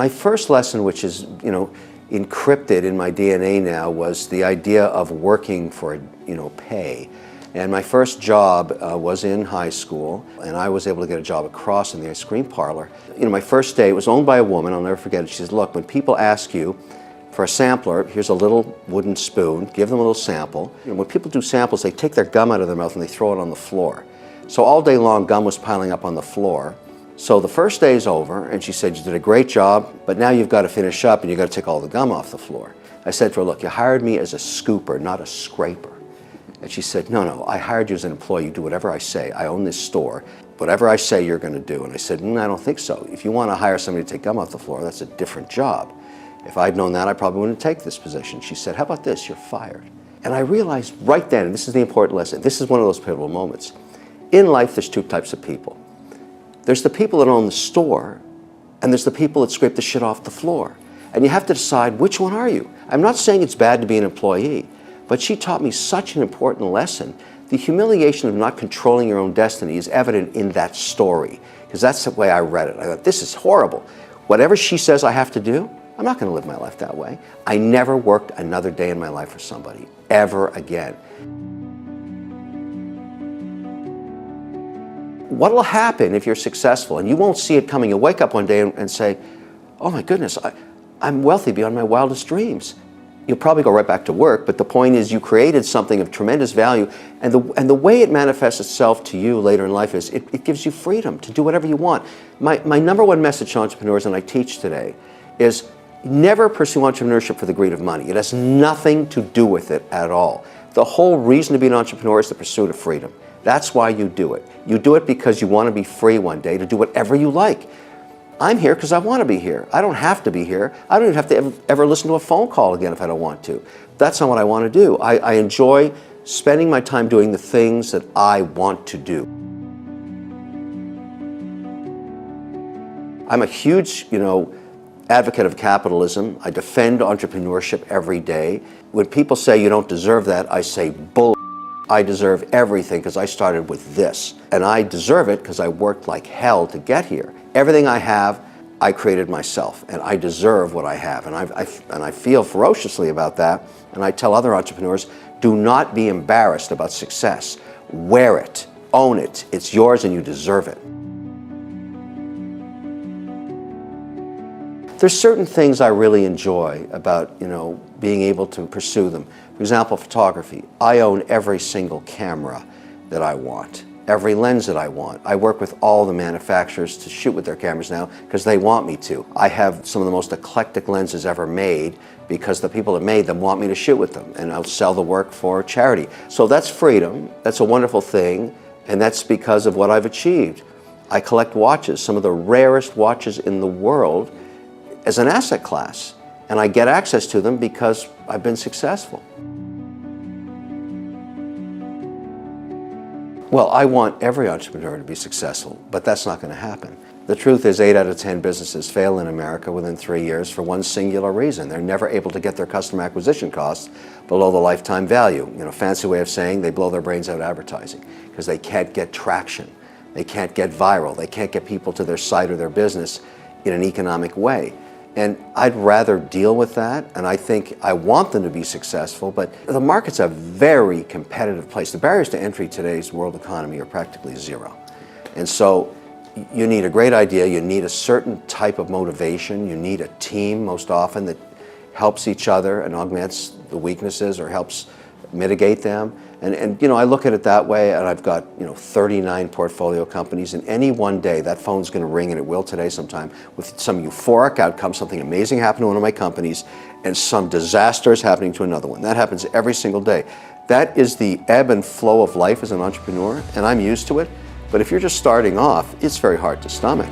My first lesson, which is, encrypted in my DNA now, was the idea of working for, pay. And my first job was in high school, and I was able to get a job across in the ice cream parlor. My first day, it was owned by a woman, I'll never forget it. She says, look, when people ask you for a sampler, here's a little wooden spoon, give them a little sample. When people do samples, they take their gum out of their mouth and they throw it on the floor. So all day long, gum was piling up on the floor. So the first day is over, and she said, you did a great job, but now you've got to finish up and you've got to take all the gum off the floor. I said to her, look, you hired me as a scooper, not a scraper. And she said, no, I hired you as an employee. You do whatever I say. I own this store. Whatever I say, you're going to do. And I said, I don't think so. If you want to hire somebody to take gum off the floor, that's a different job. If I'd known that, I probably wouldn't take this position. She said, how about this? You're fired. And I realized right then, and this is the important lesson, this is one of those pivotal moments. In life, there's two types of people. There's the people that own the store, and there's the people that scrape the shit off the floor. And you have to decide, which one are you? I'm not saying it's bad to be an employee, but she taught me such an important lesson. The humiliation of not controlling your own destiny is evident in that story, because that's the way I read it. I thought, this is horrible. Whatever she says I have to do, I'm not going to live my life that way. I never worked another day in my life for somebody, ever again. What will happen if you're successful, and you won't see it coming? You'll wake up one day and say, oh my goodness, I'm wealthy beyond my wildest dreams. You'll probably go right back to work, but the point is you created something of tremendous value, and the way it manifests itself to you later in life is it gives you freedom to do whatever you want. My number one message to entrepreneurs, and I teach today, is never pursue entrepreneurship for the greed of money. It has nothing to do with it at all. The whole reason to be an entrepreneur is the pursuit of freedom. That's why you do it. You do it because you want to be free one day to do whatever you like. I'm here because I want to be here. I don't have to be here. I don't even have to ever listen to a phone call again if I don't want to. That's not what I want to do. I enjoy spending my time doing the things that I want to do. I'm a huge, advocate of capitalism. I defend entrepreneurship every day. When people say you don't deserve that, I say bull. I deserve everything because I started with this. And I deserve it because I worked like hell to get here. Everything I have, I created myself, and I deserve what I have. And I feel ferociously about that. And I tell other entrepreneurs, do not be embarrassed about success. Wear it, own it. It's yours and you deserve it. There's certain things I really enjoy about, being able to pursue them. For example, photography. I own every single camera that I want, every lens that I want. I work with all the manufacturers to shoot with their cameras now because they want me to. I have some of the most eclectic lenses ever made because the people that made them want me to shoot with them, and I'll sell the work for charity. So that's freedom. That's a wonderful thing, and that's because of what I've achieved. I collect watches, some of the rarest watches in the world, as an asset class, and I get access to them because I've been successful. Well, I want every entrepreneur to be successful, but that's not going to happen. The truth is 8 out of 10 businesses fail in America within 3 years for one singular reason. They're never able to get their customer acquisition costs below the lifetime value. Fancy way of saying they blow their brains out advertising because they can't get traction. They can't get viral. They can't get people to their site or their business in an economic way. And I'd rather deal with that, and I want them to be successful, but the market's a very competitive place. The barriers to entry in today's world economy are practically zero. And so you need a great idea, you need a certain type of motivation, you need a team most often that helps each other and augments the weaknesses or helps mitigate them. And I look at it that way, and I've got 39 portfolio companies, and any one day that phone's going to ring, and it will today sometime, with some euphoric outcome, something amazing happened to one of my companies, and some disaster is happening to another one. That happens every single day. That is the ebb and flow of life as an entrepreneur, and I'm used to it. But if you're just starting off, it's very hard to stomach.